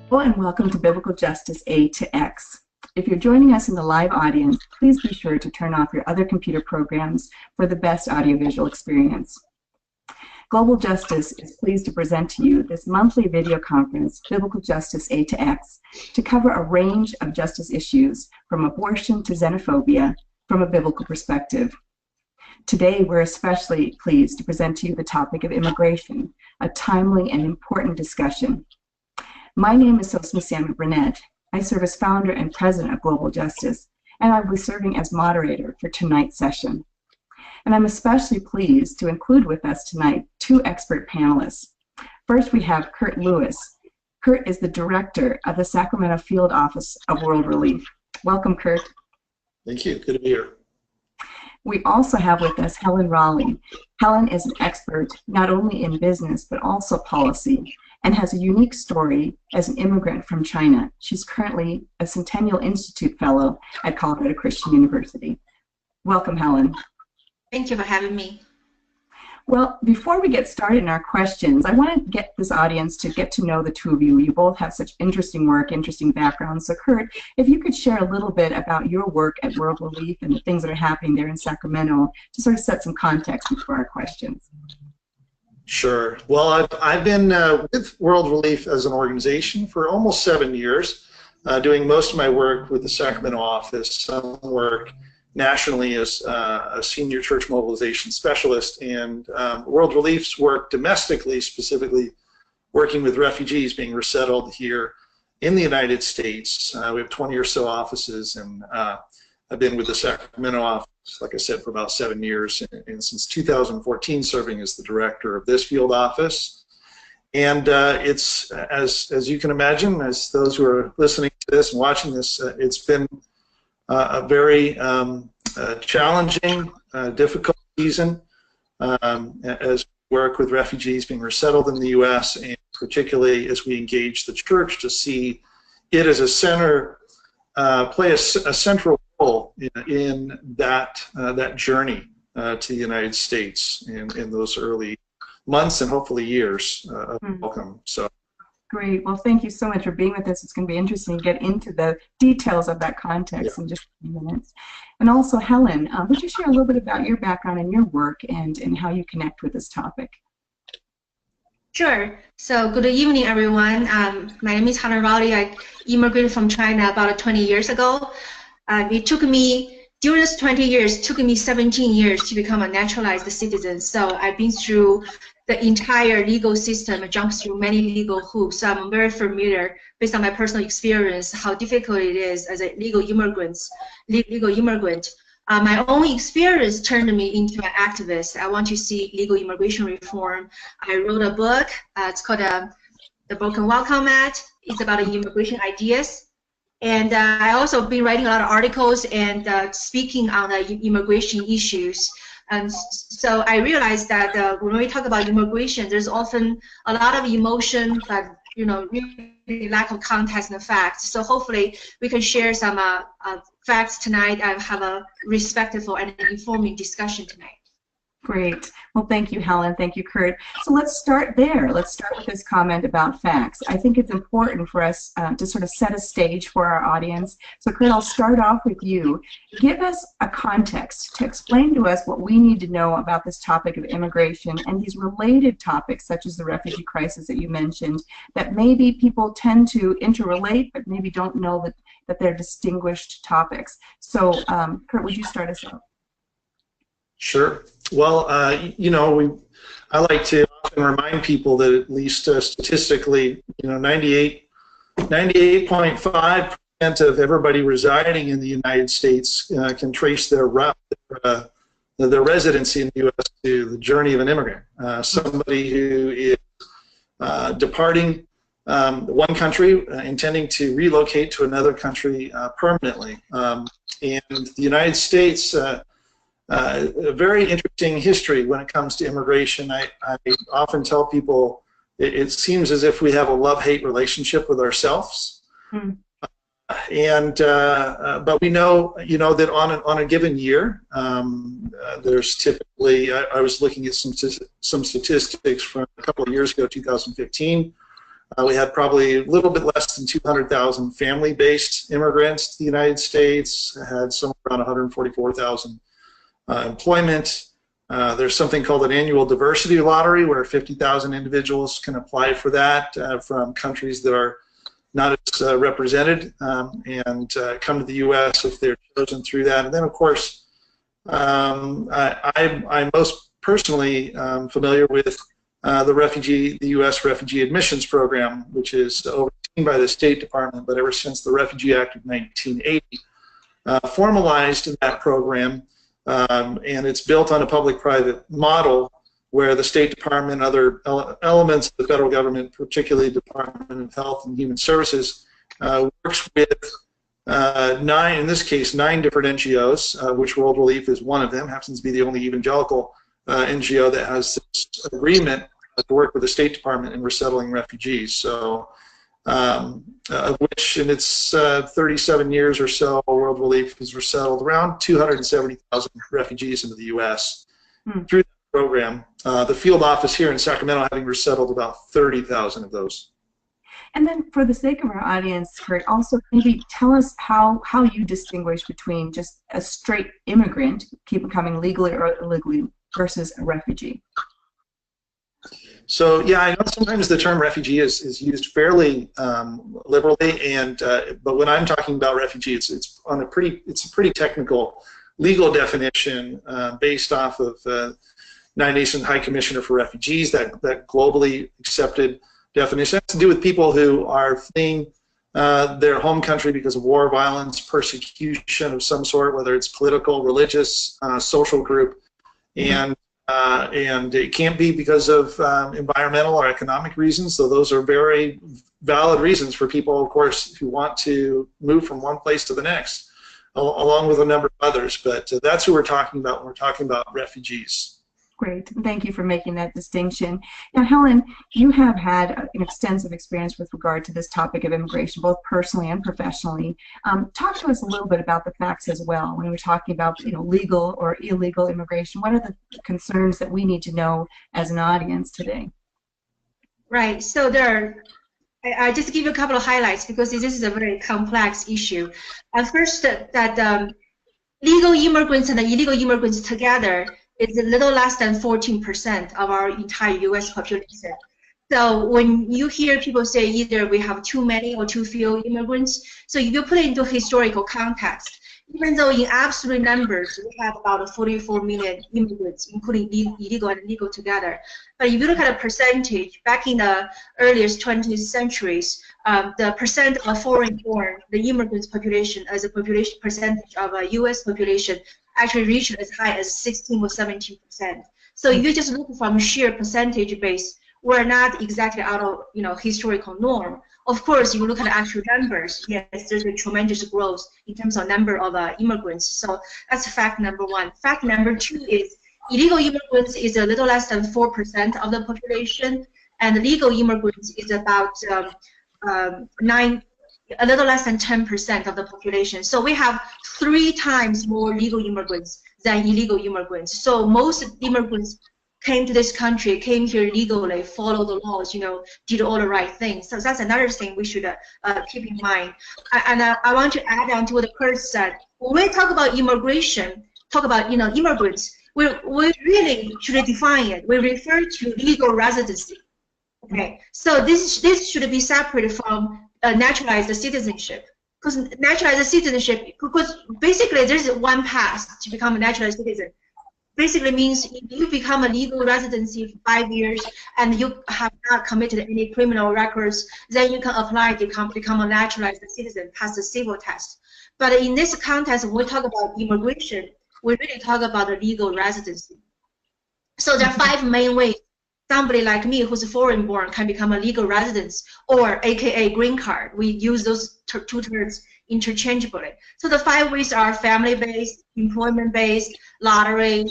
Hello and welcome to Biblical Justice A to X. If you're joining us in the live audience, please be sure to turn off your other computer programs for the best audiovisual experience. Global Justice is pleased to present to you this monthly video conference, Biblical Justice A to X, to cover a range of justice issues from abortion to xenophobia from a biblical perspective. Today, we're especially pleased to present to you the topic of immigration, a timely and important discussion. My name is Sosamma Samuel-Burnett. I serve as founder and president of Global Justice, and I will be serving as moderator for tonight's session. And I'm especially pleased to include with us tonight two expert panelists. First, we have Kirt Lews. Kirt is the director of the Sacramento Field Office of World Relief. Welcome, Kirt. Thank you. Good to be here. We also have with us Helen Raleigh. Helen is an expert not only in business but also policy, and has a unique story as an immigrant from China. She's currently a Centennial Institute fellow at Colorado Christian University. Welcome, Helen. Thank you for having me. Well, before we get started in our questions, I want to get this audience to get to know the two of you. You both have such interesting work, interesting backgrounds. So, Kirt, if you could share a little bit about your work at World Relief and the things that are happening there in Sacramento to sort of set some context before our questions. Sure. Well, I've been with World Relief as an organization for almost 7 years, doing most of my work with the Sacramento office, some work nationally as a senior church mobilization specialist, and World Relief's work domestically, specifically working with refugees being resettled here in the United States. We have 20 or so offices, and I've been with the Sacramento office, like I said, for about 7 years, and since 2014 serving as the director of this field office. And it's, as you can imagine, as those who are listening to this and watching this, it's been a very challenging, difficult season as we work with refugees being resettled in the U.S., and particularly as we engage the church to see it as a center, play a central role in that journey to the United States in those early months and hopefully years of welcome. So. Great. Well, thank you so much for being with us. It's going to be interesting to get into the details of that context in just a few minutes. And also, Helen, would you share a little bit about your background and your work and how you connect with this topic? Sure. So good evening, everyone. My name is Helen Raleigh. I immigrated from China about 20 years ago. It took me, during those 20 years, it took me 17 years to become a naturalized citizen. So I've been through the entire legal system. I jumped through many legal hoops. So I'm very familiar, based on my personal experience, how difficult it is as a legal immigrant. My own experience turned me into an activist. I want to see legal immigration reform. I wrote a book. It's called The Broken Welcome Act. It's about immigration ideas. And I also been writing a lot of articles and speaking on the immigration issues. And so I realized that when we talk about immigration, there's often a lot of emotion, but really lack of context and facts. So hopefully we can share some facts tonight and have a respectful and informing discussion tonight. Great. Well, thank you, Helen. Thank you, Kirt. So let's start there. Let's start with this comment about facts. I think it's important for us to sort of set a stage for our audience. So, Kirt, I'll start off with you. Give us a context to explain to us what we need to know about this topic of immigration and these related topics, such as the refugee crisis that you mentioned, that maybe people tend to interrelate, but maybe don't know that they're distinguished topics. So, Kirt, would you start us out? Sure. Well, I like to often remind people that at least statistically, 98.5% of everybody residing in the United States can trace their residency in the U.S. to the journey of an immigrant. Somebody who is departing one country, intending to relocate to another country permanently. And the United States, a very interesting history when it comes to immigration. I often tell people it seems as if we have a love-hate relationship with ourselves. But we know, that on a given year, there's typically, I was looking at some statistics from a couple of years ago, 2015, We had probably a little bit less than 200,000 family-based immigrants to the United States, had somewhere around 144,000 employment. There's something called an annual diversity lottery where 50,000 individuals can apply for that from countries that are not as represented and come to the U.S. if they're chosen through that. And then, of course, I'm most personally familiar with the U.S. Refugee Admissions Program, which is overseen by the State Department, but ever since the Refugee Act of 1980, formalized in that program, and it's built on a public-private model where the State Department and other elements of the federal government, particularly the Department of Health and Human Services, works with in this case, 9 different NGOs, which World Relief is one of them, happens to be the only evangelical NGO that has this agreement to work with the State Department in resettling refugees. So, which in its 37 years or so, World Relief has resettled around 270,000 refugees into the U.S. through that program. The field office here in Sacramento having resettled about 30,000 of those. And then for the sake of our audience, Kirt, also maybe tell us how you distinguish between just a straight immigrant, people coming legally or illegally, versus a refugee. So yeah, I know sometimes the term refugee is used fairly liberally, and but when I'm talking about refugee, it's a pretty technical legal definition based off of United Nations High Commissioner for Refugees, that globally accepted definition. It has to do with people who are fleeing their home country because of war, violence, persecution of some sort, whether it's political, religious, social group, and it can't be because of environmental or economic reasons. So those are very valid reasons for people, of course, who want to move from one place to the next, along with a number of others. But that's who we're talking about when we're talking about refugees. Great. Thank you for making that distinction. Now, Helen, you have had an extensive experience with regard to this topic of immigration, both personally and professionally. Talk to us a little bit about the facts as well. When we're talking about legal or illegal immigration, what are the concerns that we need to know as an audience today? Right. So I just give you a couple of highlights because this is a very complex issue. First, that legal immigrants and illegal immigrants together is a little less than 14% of our entire U.S. population. So when you hear people say either we have too many or too few immigrants, so if you put it into historical context, even though in absolute numbers we have about 44 million immigrants, including illegal and legal together, but if you look at a percentage, back in the earliest 20th centuries, the percent of foreign-born, the immigrants population as a population percentage of a U.S. population actually reached as high as 16 or 17%. So if you just look from sheer percentage base, we're not exactly out of historical norm. Of course, if you look at the actual numbers, yes, there's a tremendous growth in terms of number of immigrants. So that's fact number one. Fact number two is illegal immigrants is a little less than 4% of the population, and legal immigrants is about a little less than 10% of the population. So we have 3 times more legal immigrants than illegal immigrants. So most immigrants came to this country, came here legally, followed the laws, did all the right things. So that's another thing we should keep in mind. And I want to add on to what Kirt said. When we talk about immigration, talk about immigrants, we really should define it. We refer to legal residency. Okay, so this should be separated from naturalized citizenship, because naturalized citizenship, because basically there's one path to become a naturalized citizen. Basically means if you become a legal residency for 5 years and you have not committed any criminal records, then you can apply to become a naturalized citizen, pass the civil test. But in this context, when we talk about immigration, we really talk about the legal residency. So there are 5 main ways somebody like me who's foreign-born can become a legal resident, or AKA green card. We use those 2 terms interchangeably. So the 5 ways are family-based, employment-based, lottery,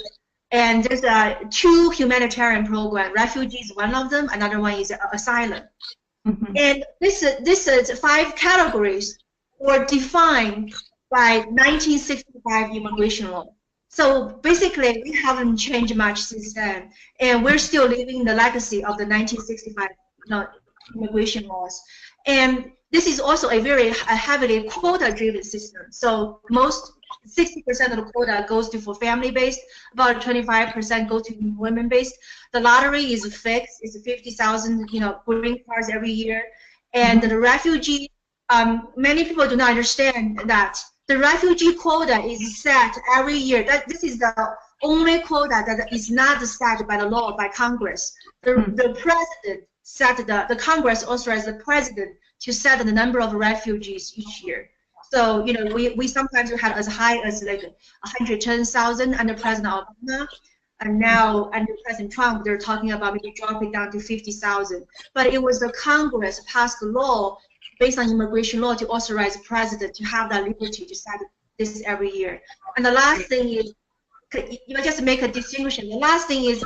and there's 2 humanitarian programs. Refugee is one of them. Another one is asylum. And this is 5 categories were defined by 1965 immigration law. So basically, we haven't changed much since then, and we're still living the legacy of the 1965 immigration laws. And this is also a very heavily quota-driven system. So most 60% of the quota goes to for family-based, about 25% go to women-based. The lottery is fixed; it's 50,000, green cards every year. And the refugee, many people do not understand that the refugee quota is set every year. That this is the only quota that is not set by the law by Congress. The president set the Congress authorized the president to set the number of refugees each year. So we sometimes had as high as like 110,000 under President Obama, and now under President Trump they're talking about maybe dropping down to 50,000. But it was the Congress passed the law based on immigration law to authorize the president to have that liberty to set this every year. And the last thing is, just make a distinction. The last thing is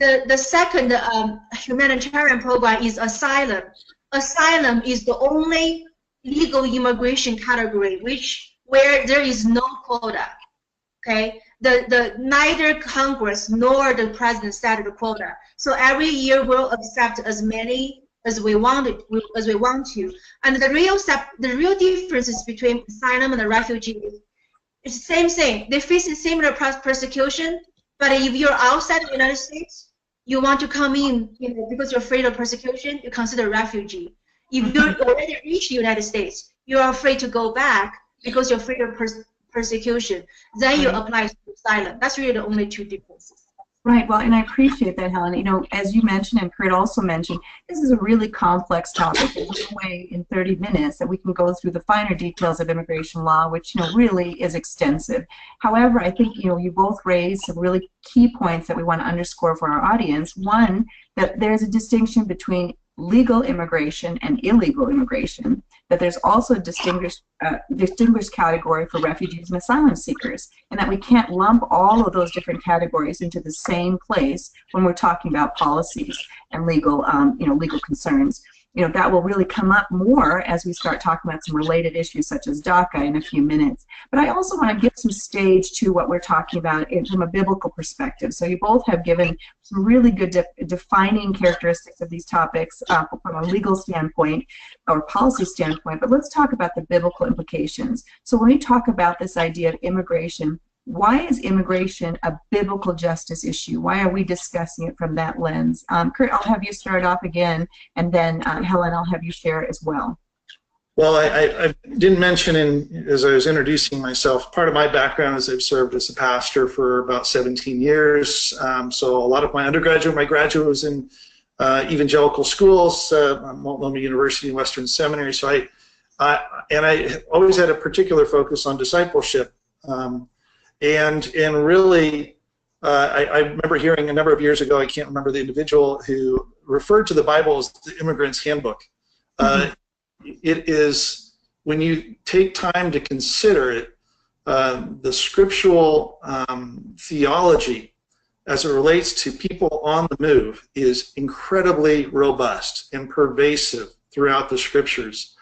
the second humanitarian program is asylum. Asylum is the only legal immigration category where there is no quota. Okay, neither Congress nor the president set the quota. So every year we'll accept as many as we want to. And the real differences between asylum and the refugee is the same thing. They face similar persecution, but if you're outside the United States, you want to come in, because you're afraid of persecution, you consider refugee. If you're already reached the United States, you are afraid to go back because you're afraid of persecution. Then you apply for asylum. That's really the only two differences. Right. Well, and I appreciate that, Helen. As you mentioned, and Kirt also mentioned, this is a really complex topic. There's no way in 30 minutes that we can go through the finer details of immigration law, which really is extensive. However, I think you both raised some really key points that we want to underscore for our audience. One, that there's a distinction between legal immigration and illegal immigration, that there's also a distinguished category for refugees and asylum seekers, and that we can't lump all of those different categories into the same place when we're talking about policies and legal, legal concerns. That will really come up more as we start talking about some related issues such as DACA in a few minutes. But I also want to give some stage to what we're talking about from a biblical perspective. So you both have given some really good defining characteristics of these topics from a legal standpoint or policy standpoint. But let's talk about the biblical implications. So when we talk about this idea of immigration, why is immigration a biblical justice issue? Why are we discussing it from that lens? Kirt, I'll have you start off again, and then Helen, I'll have you share as well. Well, I didn't mention as I was introducing myself, part of my background is I've served as a pastor for about 17 years. So a lot of my undergraduate, my graduate was in evangelical schools, Multnomah University and Western Seminary. So I always had a particular focus on discipleship. And really, I remember hearing a number of years ago, I can't remember the individual, who referred to the Bible as the immigrant's handbook. It is, when you take time to consider it, the scriptural theology as it relates to people on the move is incredibly robust and pervasive throughout the scriptures.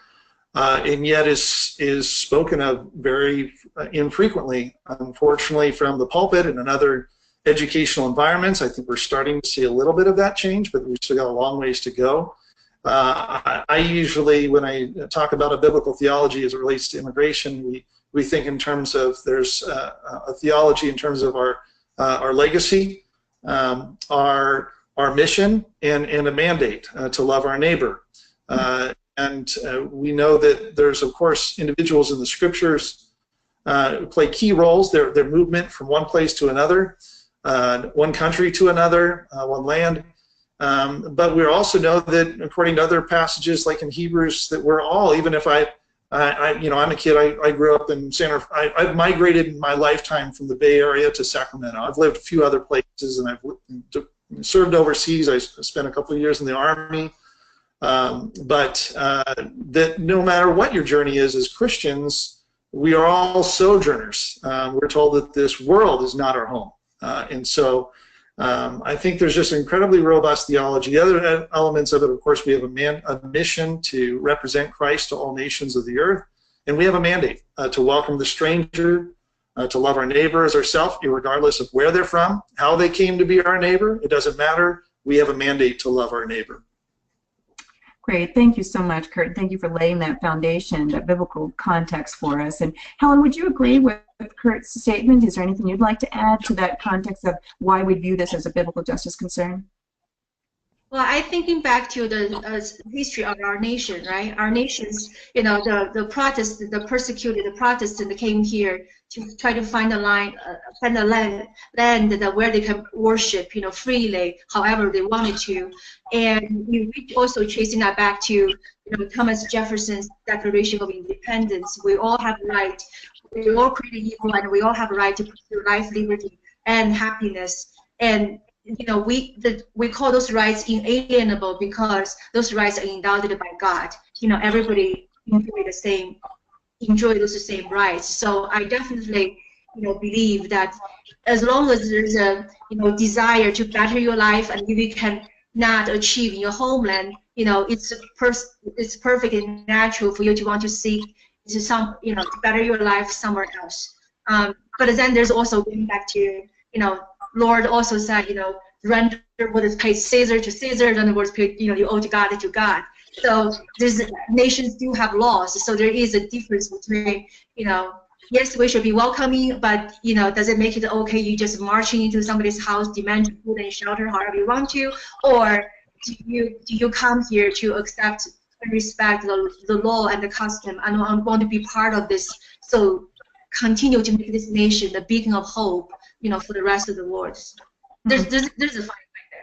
And yet is spoken of very infrequently, unfortunately, from the pulpit and in other educational environments. I think we're starting to see a little bit of that change, but we've still got a long ways to go. I usually, when I talk about a biblical theology as it relates to immigration, we think in terms of there's a theology in terms of our legacy, our mission, and a mandate to love our neighbor. And we know that there's, of course, individuals in the scriptures who play key roles. Their movement from one place to another, one country to another, one land. But we also know that, according to other passages, like in Hebrews, that we're all, even if I'm a kid. I grew up in I've migrated in my lifetime from the Bay Area to Sacramento. I've lived a few other places, and I've served overseas. I spent a couple of years in the Army. But that no matter what your journey is as Christians, we are all sojourners. We're told that this world is not our home. And so I think there's just incredibly robust theology. The other elements of it, of course, we have a mission to represent Christ to all nations of the earth. And we have a mandate to welcome the stranger, to love our neighbor as ourselves, regardless of where they're from, how they came to be our neighbor. It doesn't matter. We have a mandate to love our neighbor. Great. Thank you so much, Kirt. Thank you for laying that foundation, that biblical context for us. And Helen, would you agree with Kirt's statement? Is there anything you'd like to add to that context of why we view this as a biblical justice concern? Well, I thinking back to the history of our nation, right? Our nations, you know, the Protestant, the persecuted, the Protestant came here to try to find a land that where they can worship, you know, freely, however they wanted to. And we also tracing that back to, you know, Thomas Jefferson's Declaration of Independence. We all have right. We all created equal, and we all have a right to pursue life, liberty, and happiness. And you know, we call those rights inalienable because those rights are endowed by God. You know, everybody enjoy those same rights. So I definitely, you know, believe that as long as there's a, you know, desire to better your life, and if you can not achieve in your homeland, you know, it's perfect and natural for you to want to seek to you know, to better your life somewhere else. But then there's also going back to, you know, Lord also said, you know, render what is paid Caesar to Caesar, and what is paid, you know, you owe to God to God. So nations do have laws, so there is a difference between, you know, yes, we should be welcoming, but, you know, does it make it okay you just marching into somebody's house, demand food and shelter however you want to, or do you come here to accept and respect the law and the custom and want to be part of this, so continue to make this nation the beacon of hope, you know, for the rest of the world. There's a fight right there.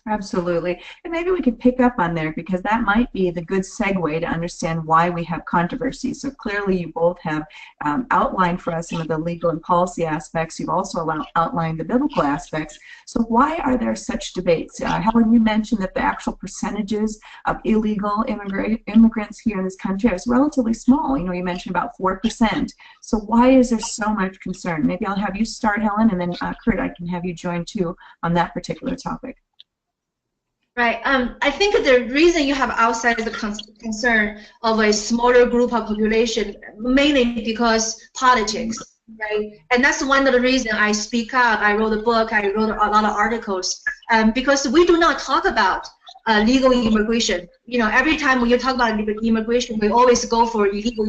Absolutely. And maybe we could pick up on there, because that might be the good segue to understand why we have controversy. So clearly you both have outlined for us some of the legal and policy aspects. You've also outlined the biblical aspects. So why are there such debates? Helen, you mentioned that the actual percentages of illegal immigrants here in this country is relatively small. You know, you mentioned about 4%. So why is there so much concern? Maybe I'll have you start, Helen, and then Kirt, I can have you join too on that particular topic. Right. I think the reason you have outside the concern of a smaller group of population, mainly because politics, right? And that's one of the reasons I speak up. I wrote a book. I wrote a lot of articles, because we do not talk about legal immigration. You know, every time when you talk about immigration, we always go for illegal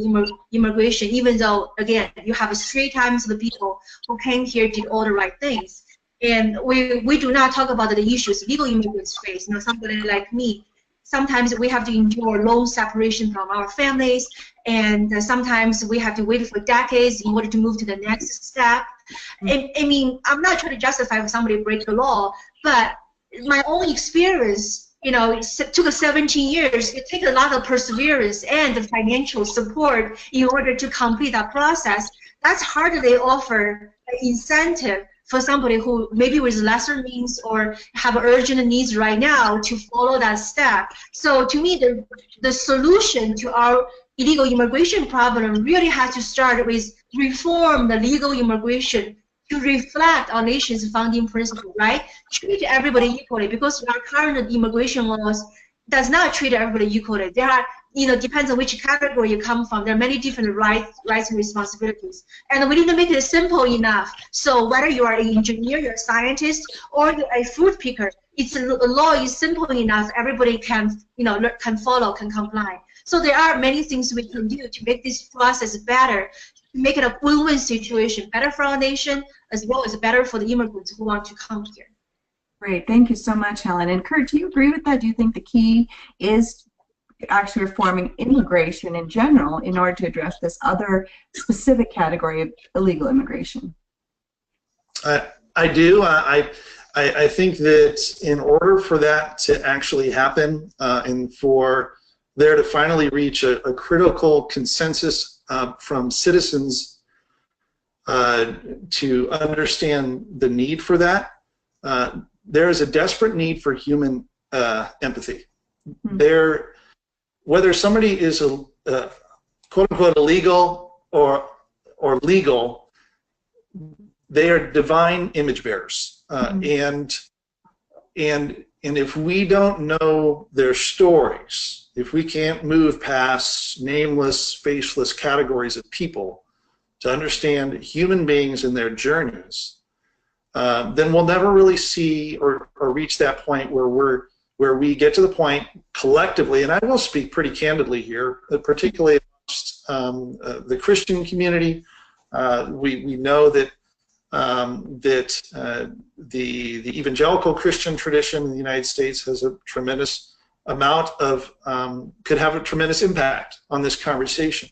immigration, even though, again, you have 3 times the people who came here did all the right things. And we do not talk about the issues legal immigrants face. You know, somebody like me, sometimes we have to endure long separation from our families, and sometimes we have to wait for decades in order to move to the next step. And, I mean, I'm not trying to justify if somebody break the law, but my own experience, you know, it took 17 years. It takes a lot of perseverance and financial support in order to complete that process. That's hardly offer an incentive for somebody who maybe with lesser means or have urgent needs right now to follow that step. So to me, the solution to our illegal immigration problem really has to start with reform the legal immigration to reflect our nation's founding principle, right? Treat everybody equally, because our current immigration laws does not treat everybody equally. There are, you know, depends on which category you come from. There are many different rights and responsibilities. And we need to make it simple enough. So whether you are an engineer, you're a scientist, or you're a fruit picker, the law is simple enough. Everybody can, you know, can follow, can comply. So there are many things we can do to make this process better, to make it a win-win situation, better for our nation, as well as better for the immigrants who want to come here. Great. Thank you so much, Helen. And Kirt, do you agree with that? Do you think the key is actually reforming immigration in general in order to address this other specific category of illegal immigration? I do. I think that in order for that to actually happen, and for there to finally reach a critical consensus from citizens to understand the need for that, there is a desperate need for human empathy. Mm-hmm. Whether somebody is a quote-unquote illegal or legal, they are divine image bearers, mm-hmm. and if we don't know their stories, if we can't move past nameless, faceless categories of people to understand human beings and their journeys, then we'll never really see or reach that point where we're where we get to the point collectively, and I will speak pretty candidly here, particularly amongst the Christian community. We know that the evangelical Christian tradition in the United States has a tremendous amount of, could have a tremendous impact on this conversation.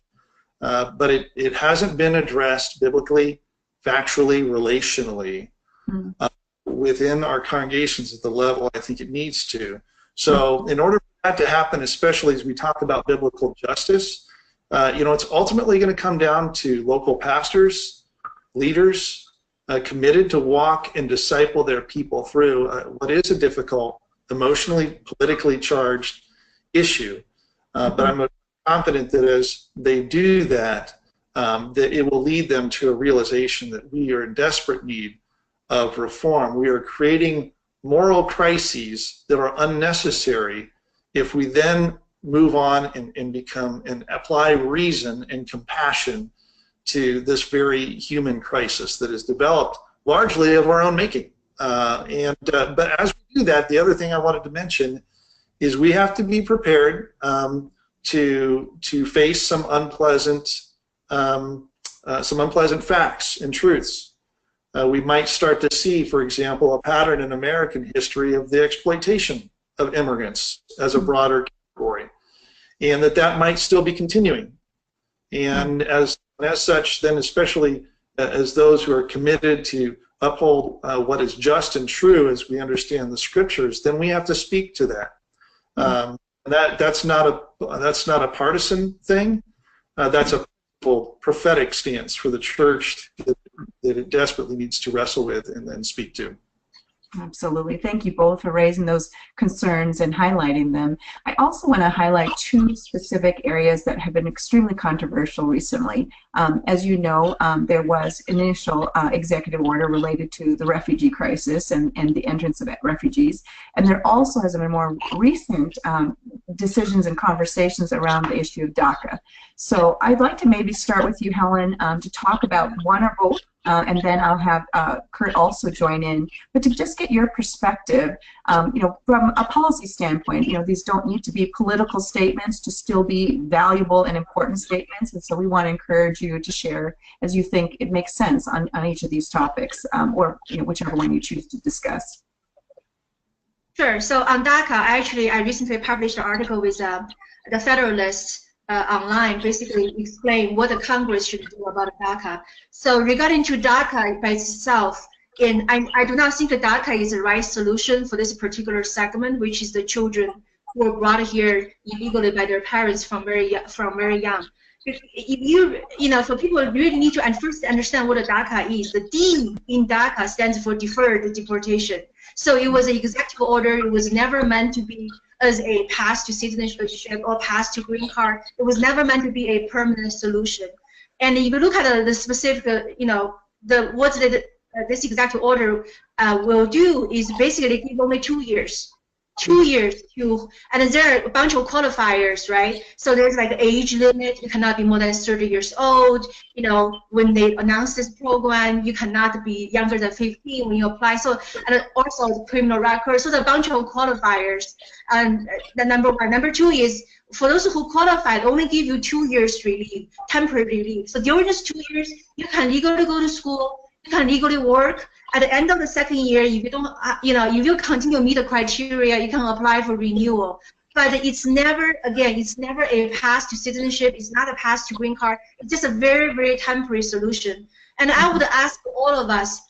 But it hasn't been addressed biblically, factually, relationally within our congregations at the level I think it needs to. So in order for that to happen, especially as we talk about biblical justice, it's ultimately going to come down to local pastors, leaders, committed to walk and disciple their people through what is a difficult, emotionally, politically charged issue. But I'm confident that as they do that, that it will lead them to a realization that we are in desperate need of reform. We are creating moral crises that are unnecessary if we then move on and become and apply reason and compassion to this very human crisis that is developed largely of our own making. But as we do that, the other thing I wanted to mention is we have to be prepared to face some unpleasant facts and truths. We might start to see, for example, a pattern in American history of the exploitation of immigrants as a broader category, and that might still be continuing. And as such, then especially as those who are committed to uphold what is just and true as we understand the scriptures, then we have to speak to that. That's not a partisan thing. That's a prophetic stance for the church that it desperately needs to wrestle with and speak to. Absolutely. Thank you both for raising those concerns and highlighting them. I also want to highlight two specific areas that have been extremely controversial recently. As you know, there was an initial executive order related to the refugee crisis and the entrance of refugees. And there also has been more recent decisions and conversations around the issue of DACA. So I'd like to maybe start with you, Helen, to talk about one or both. And then I'll have Kirt also join in, but to just get your perspective, from a policy standpoint, these don't need to be political statements to still be valuable and important statements, and so we want to encourage you to share as you think it makes sense on each of these topics, or whichever one you choose to discuss. Sure. So on DACA, I recently published an article with the Federalist online, basically explain what the Congress should do about DACA. So regarding to DACA by itself, and I do not think that DACA is the right solution for this particular segment, which is the children who were brought here illegally by their parents from very young. If for people really need to first understand what a DACA is. The D in DACA stands for deferred deportation. So it was an executive order. It was never meant to be as a path to citizenship or path to green card. It was never meant to be a permanent solution. And if you look at the specific, this executive order will do is basically give only 2 years. 2 years to, and there are a bunch of qualifiers, right? So there's like age limit. You cannot be more than 30 years old. When they announce this program, you cannot be younger than 15 when you apply. So, and also the criminal record. So there's a bunch of qualifiers. And the number one. Number two is for those who qualified, only give you 2 years relief, temporary relief. So during these 2 years, you can legally go to school. You can legally work. At the end of the second year, if you don't, if you continue to meet the criteria, you can apply for renewal. But it's never, again, it's never a path to citizenship. It's not a path to green card. It's just a very, very temporary solution. And I would ask all of us,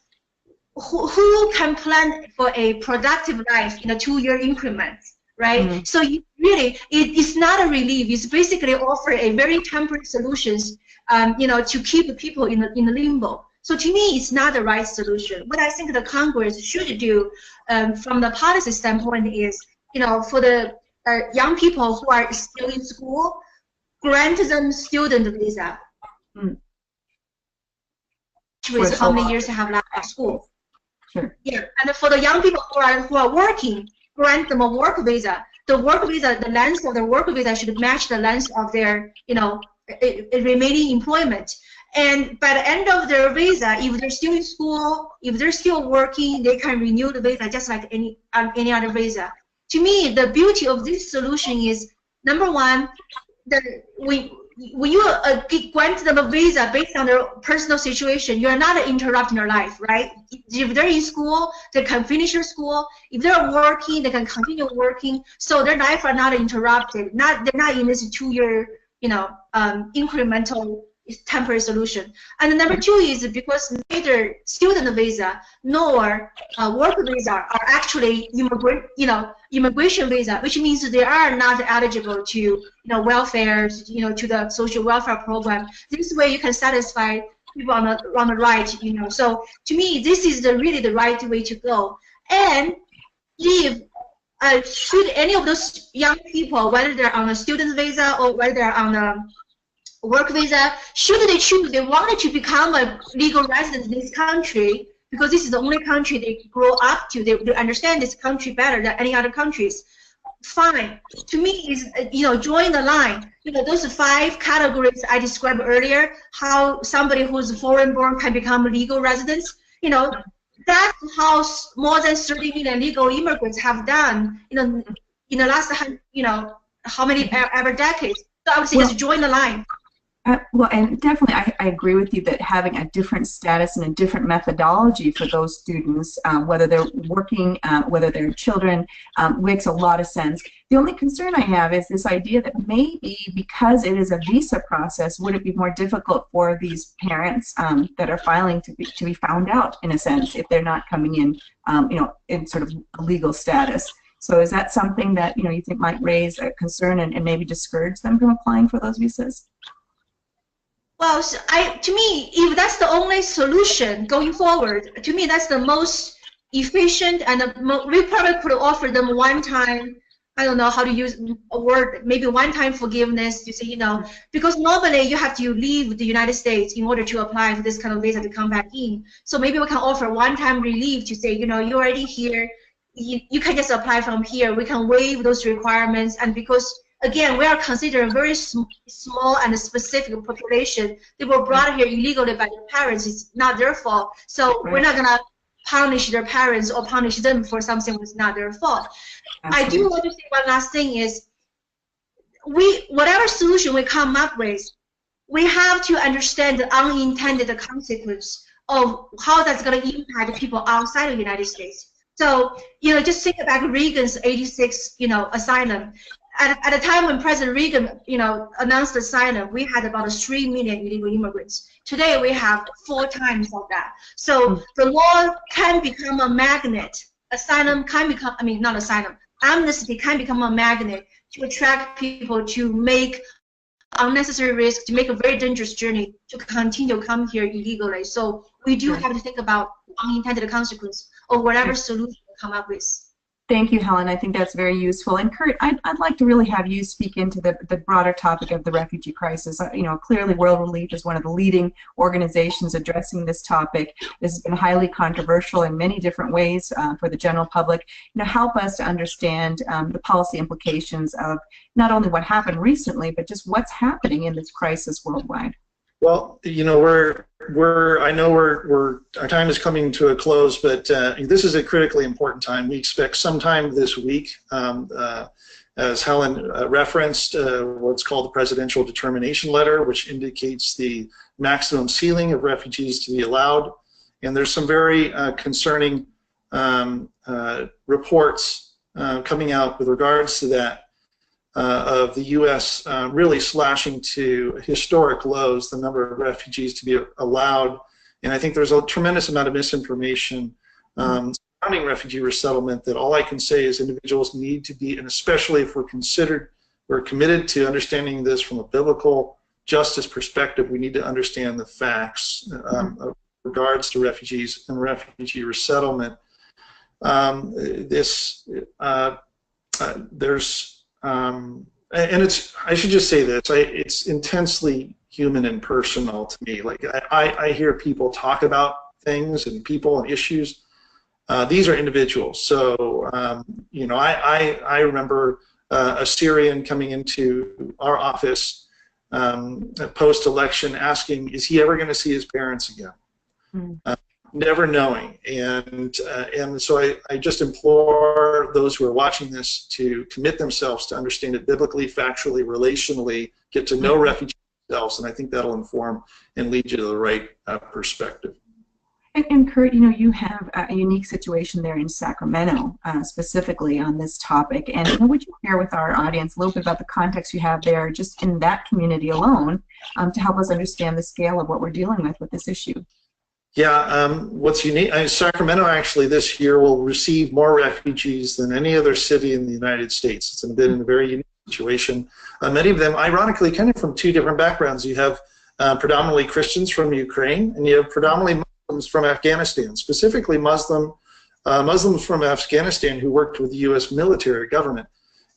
who can plan for a productive life in a 2-year increment, right? So it's not a relief. It's basically offer a very temporary solutions, to keep the people in the limbo. So to me, it's not the right solution. What I think the Congress should do from the policy standpoint is, for the young people who are still in school, grant them student visa. With how many years they have left at school. Sure. Yeah, and for the young people who are working, grant them a work visa. The work visa, the length of the work visa should match the length of their, remaining employment. And by the end of their visa, if they're still in school, if they're still working, they can renew the visa just like any other visa. to me, the beauty of this solution is, number one, when you grant them a visa based on their personal situation, you are not interrupting their life, right? If they're in school, they can finish their school. If they're working, they can continue working. So their life are not interrupted. They're not in this 2-year, incremental temporary solution. And number two is because neither student visa nor work visa are actually immigration visa, which means they are not eligible to welfare, to the social welfare program. This way you can satisfy people on the right, So to me, this is really the right way to go. And if should any of those young people, whether they're on a student visa or whether they're on a work visa, should they choose, they wanted to become a legal resident in this country because this is the only country they grow up to, they understand this country better than any other countries, fine. To me, is join the line. Those 5 categories I described earlier, how somebody who's foreign-born can become legal residents. That's how more than 30 million legal immigrants have done in the last how many ever decades. So I would say just join the line. Well, and definitely I agree with you that having a different status and a different methodology for those students, whether they're working, whether they're children, makes a lot of sense. The only concern I have is this idea that maybe because it is a visa process, would it be more difficult for these parents that are filing to be found out, in a sense, if they're not coming in, in sort of a legal status. So is that something that you think might raise a concern and maybe discourage them from applying for those visas? Well, to me, if that's the only solution going forward, to me that's the most efficient, and we probably could offer them one-time, I don't know how to use a word, maybe one-time forgiveness to say, because normally you have to leave the United States in order to apply for this kind of visa to come back in. So maybe we can offer one-time relief to say, you're already here, you can just apply from here. We can waive those requirements, and because again, we are considering a very small and specific population. They were brought here illegally by their parents. It's not their fault. So we're not going to punish their parents or punish them for something that's not their fault. Absolutely. I do want to say one last thing is, whatever solution we come up with, we have to understand the unintended consequence of how that's going to impact people outside of the United States. So, just think back Reagan's '86, asylum. At the time when President Reagan, announced asylum, we had about 3 million illegal immigrants. Today we have 4 times of that. So the law can become a magnet. Asylum can become, not asylum, amnesty can become a magnet to attract people to make unnecessary risk, to make a very dangerous journey, to continue to come here illegally. So we do have to think about unintended consequence of whatever solution we come up with. Thank you, Helen. I think that's very useful. And Kirt, I'd like to really have you speak into the broader topic of the refugee crisis. Clearly World Relief is one of the leading organizations addressing this topic. This has been highly controversial in many different ways for the general public. Help us to understand the policy implications of not only what happened recently, but just what's happening in this crisis worldwide. Well, I know our time is coming to a close, but this is a critically important time. We expect sometime this week, as Helen referenced, what's called the Presidential Determination Letter, which indicates the maximum ceiling of refugees to be allowed. And there's some very concerning reports coming out with regards to that. Of the U.S. Really slashing to historic lows the number of refugees to be allowed, and I think there's a tremendous amount of misinformation surrounding refugee resettlement. That all I can say is individuals need to be, and especially if we're committed to understanding this from a biblical justice perspective, we need to understand the facts of regards to refugees and refugee resettlement. And I should just say this, it's intensely human and personal to me. Like I hear people talk about things and people and issues. These are individuals. So, I remember a Syrian coming into our office post-election asking, is he ever going to see his parents again? never knowing. And so I just implore those who are watching this to commit themselves to understand it biblically, factually, relationally, get to know refugees themselves, and I think that'll inform and lead you to the right perspective. And Kirt, you know, you have a unique situation there in Sacramento, specifically on this topic. And you know, would you share with our audience a little bit about the context you have there, just in that community alone, to help us understand the scale of what we're dealing with this issue? Yeah, what's unique, Sacramento actually this year will receive more refugees than any other city in the United States. It's been in a very unique situation. Many of them, ironically, kind of from two different backgrounds. You have predominantly Christians from Ukraine, and you have predominantly Muslims from Afghanistan, specifically Muslims from Afghanistan who worked with the U.S. military government.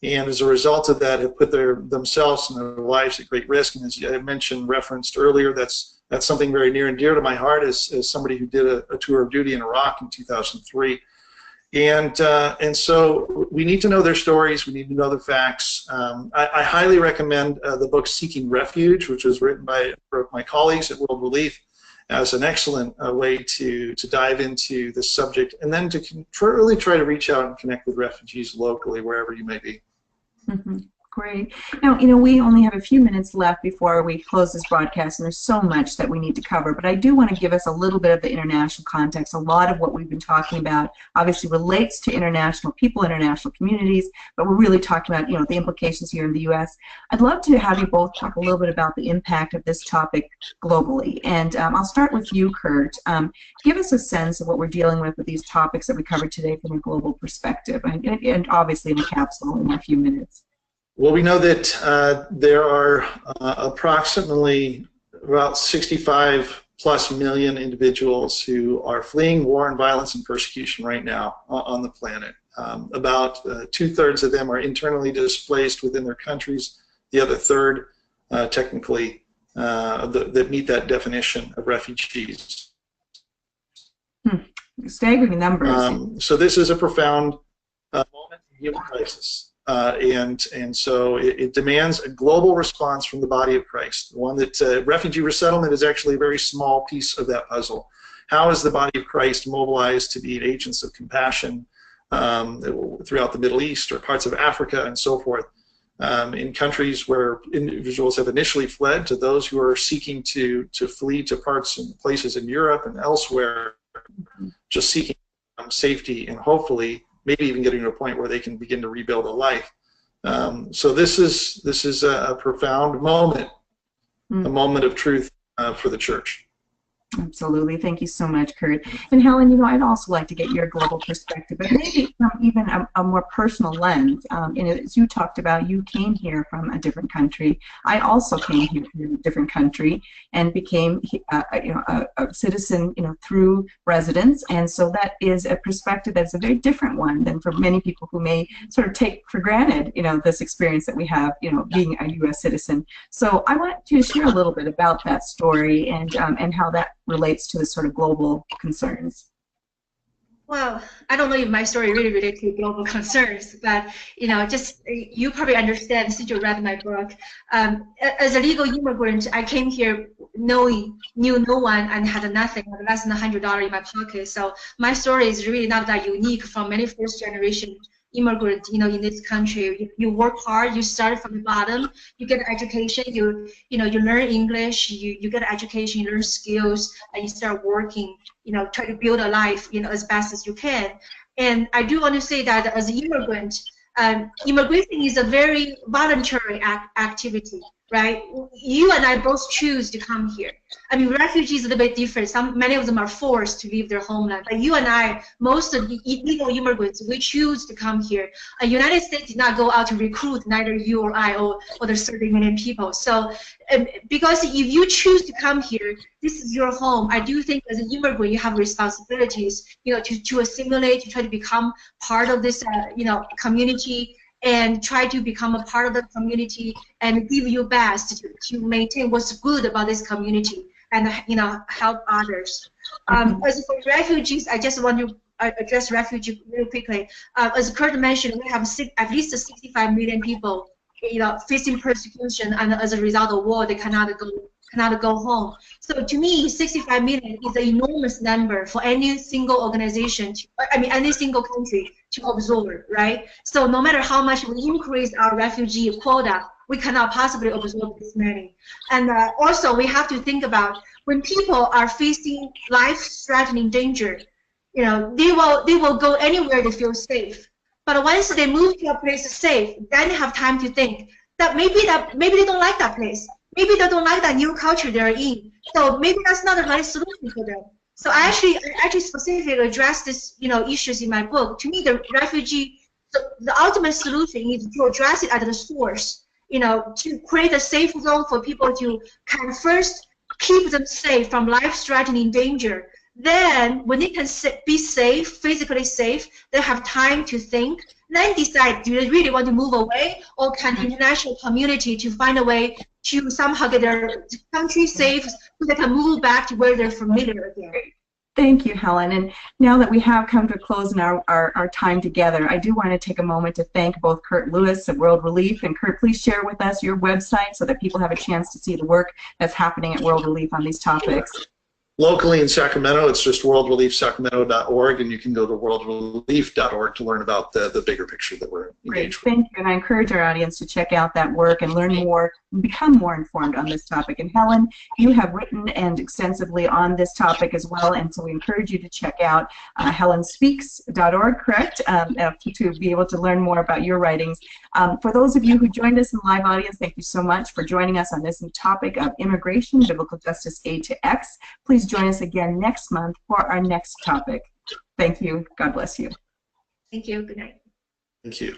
And as a result of that, have put themselves and their lives at great risk. And as I mentioned, referenced earlier, that's something very near and dear to my heart as somebody who did a tour of duty in Iraq in 2003. And so we need to know their stories. We need to know the facts. I highly recommend the book Seeking Refuge, which was written by my colleagues at World Relief, as an excellent way to dive into this subject, and then to really try to reach out and connect with refugees locally, wherever you may be. Mm-hmm. Great. Now, you know, we only have a few minutes left before we close this broadcast, and there's so much that we need to cover, but I do want to give us a little bit of the international context. A lot of what we've been talking about obviously relates to international people, international communities, but we're really talking about, you know, the implications here in the U.S. I'd love to have you both talk a little bit about the impact of this topic globally, and I'll start with you, Kirt. Give us a sense of what we're dealing with these topics that we covered today from a global perspective, and obviously in a capsule in a few minutes. Well, we know that there are approximately about 65+ million individuals who are fleeing war and violence and persecution right now on the planet. About 2/3 of them are internally displaced within their countries. The other third, technically, that meet that definition of refugees. Staggering numbers. So this is a profound moment in human crisis. And so it demands a global response from the body of Christ. One that refugee resettlement is actually a very small piece of that puzzle. How is the body of Christ mobilized to be agents of compassion throughout the Middle East or parts of Africa and so forth, in countries where individuals have initially fled, to those who are seeking to flee to parts and places in Europe and elsewhere, just seeking safety and hopefully maybe even getting to a point where they can begin to rebuild a life. So this is a profound moment, a moment of truth for the church. Absolutely. Thank you so much, Kirt. And Helen, you know, I'd also like to get your global perspective, but maybe even a more personal lens. You know, as you talked about, you came here from a different country. I also came here from a different country and became, you know, a citizen, you know, through residence. And so that is a perspective that's a very different one than for many people who may sort of take for granted, you know, this experience that we have, you know, being a U.S. citizen. So I want you to share a little bit about that story and how that relates to the sort of global concerns. Well, I don't know if my story really relates to global concerns, but you know, just you probably understand since you read my book. As a legal immigrant, I came here knew no one and had nothing, less than $100 in my pocket. So my story is really not that unique from many first-generation immigrant, you know, in this country. You work hard, you start from the bottom, you get education, you learn English, you get education, you learn skills, and you start working, you know, try to build a life, you know, as best as you can. And I do want to say that as an immigrant, immigration is a very voluntary activity, right? You and I both choose to come here. I mean, refugees are a little bit different. Many of them are forced to leave their homeland. But you and I, most of the illegal immigrants, we choose to come here. The United States did not go out to recruit neither you or I or the 30 million people. So, because if you choose to come here, this is your home. I do think as an immigrant, you have responsibilities, you know, to assimilate, to try to become part of this, you know, community, and try to become a part of the community and give your best to maintain what's good about this community and, you know, help others. As for refugees, I just want to address refugees real quickly. As Kirt mentioned, we have at least 65 million people, you know, facing persecution, and as a result of war, they cannot go cannot go home. So to me, 65 million is an enormous number for any single organization, any single country to absorb, right? So no matter how much we increase our refugee quota, we cannot possibly absorb this many. And also, we have to think about when people are facing life-threatening danger, you know, they will go anywhere they feel safe. But once they move to a place safe, then they have time to think that maybe they don't like that place. Maybe they don't like that new culture they're in. So maybe that's not the right solution for them. So I actually specifically address this, you know, issues in my book. To me, the ultimate solution is to address it at the source. You know, to create a safe zone for people to can first keep them safe from life-threatening danger. Then, when they can be safe, physically safe, they have time to think. Then decide, do they really want to move away, or can the international community to find a way to somehow get their country safe so they can move back to where they're familiar again. Thank you, Helen. And now that we have come to a close in our time together, I do want to take a moment to thank both Kirt Lewis of World Relief. And Kirt, please share with us your website so that people have a chance to see the work that's happening at World Relief on these topics. Locally in Sacramento, it's just worldreliefsacramento.org, and you can go to worldrelief.org to learn about the bigger picture that we're engaged with. Thank you, and I encourage our audience to check out that work and learn more, and become more informed on this topic. And Helen, you have written and extensively on this topic as well, and so we encourage you to check out helenspeaks.org, correct, to be able to learn more about your writings. For those of you who joined us in the live audience, thank you so much for joining us on this topic of immigration, biblical justice A to X. Please join us again next month for our next topic. Thank you. God bless you. Thank you. Good night. Thank you.